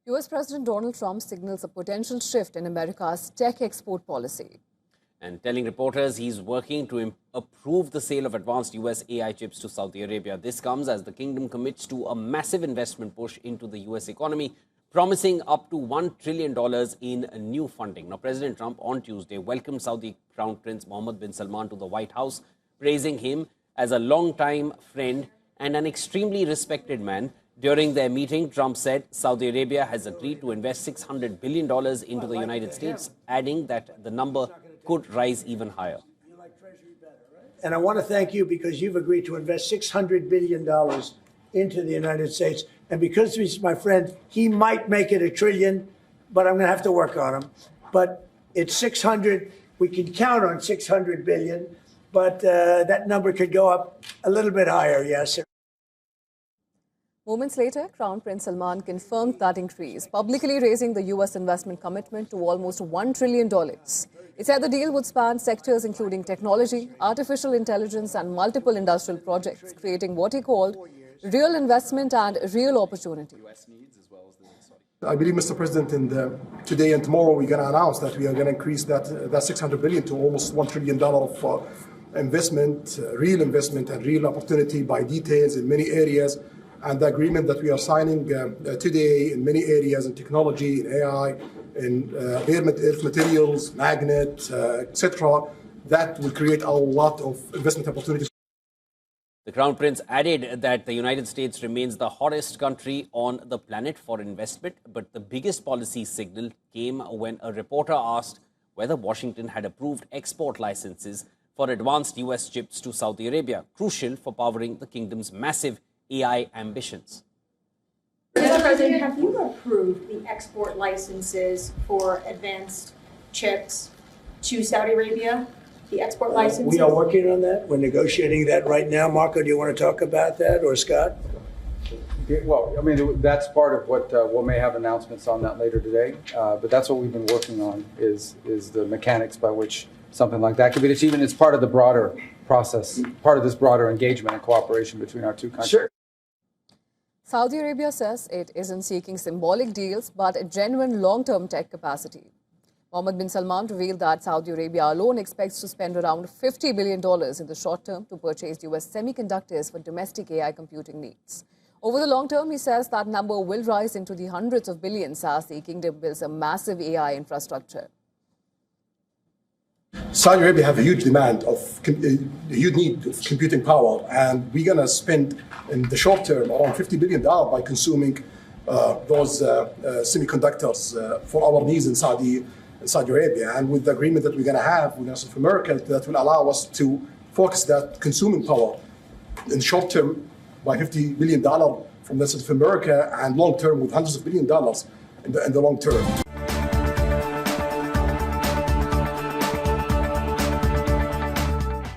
US President Donald Trump signals a potential shift in America's tech export policy. And telling reporters he's working to approve the sale of advanced US AI chips to Saudi Arabia. This comes as the kingdom commits to a massive investment push into the US economy, promising up to $1 trillion in new funding. Now, President Trump on Tuesday welcomed Saudi Crown Prince Mohammed bin Salman to the White House, praising him as a longtime friend and an extremely respected man. During their meeting, Trump said Saudi Arabia has agreed to invest $600 billion into the United States, adding that the number could rise even higher. And I want to thank you because you've agreed to invest $600 billion into the United States. And because he's my friend, he might make it $1 trillion, but I'm going to have to work on him. But it's 600. We can count on 600 billion, but that number could go up a little bit higher, yes. Moments later, Crown Prince Salman confirmed that increase, publicly raising the U.S. investment commitment to almost $1 trillion. It said the deal would span sectors including technology, artificial intelligence, and multiple industrial projects, creating what he called real investment and real opportunity. I believe, Mr. President, today and tomorrow we're going to announce that we are going to increase that $600 billion to almost $1 trillion of investment, real investment and real opportunity by details in many areas. And the agreement that we are signing today in many areas in technology, in AI, in earth materials, magnet, etc., that will create a lot of investment opportunities. The Crown Prince added that the United States remains the hottest country on the planet for investment, but the biggest policy signal came when a reporter asked whether Washington had approved export licenses for advanced US chips to Saudi Arabia, crucial for powering the kingdom's massive AI ambitions. Mr. President, have you approved the export licenses for advanced chips to Saudi Arabia? The export licenses? We are working on that. We're negotiating that right now. Marco, do you want to talk about that, or Scott? Well, I mean, that's part of what we may have announcements on that later today. But that's what we've been working on is the mechanics by which something like that could be achieved. And it's part of the broader process, part of this broader engagement and cooperation between our two countries. Sure. Saudi Arabia says it isn't seeking symbolic deals, but a genuine long-term tech capacity. Mohammed bin Salman revealed that Saudi Arabia alone expects to spend around $50 billion in the short term to purchase US semiconductors for domestic AI computing needs. Over the long term, he says that number will rise into the hundreds of billions as the kingdom builds a massive AI infrastructure. Saudi Arabia have a huge demand a huge need of computing power, and we're going to spend in the short term around $50 billion by consuming those semiconductors for our needs in Saudi Arabia. And with the agreement that we're going to have with the rest of America, that will allow us to focus that consuming power in the short term by $50 billion from the rest of America, and long term with hundreds of billions of dollars in the long term.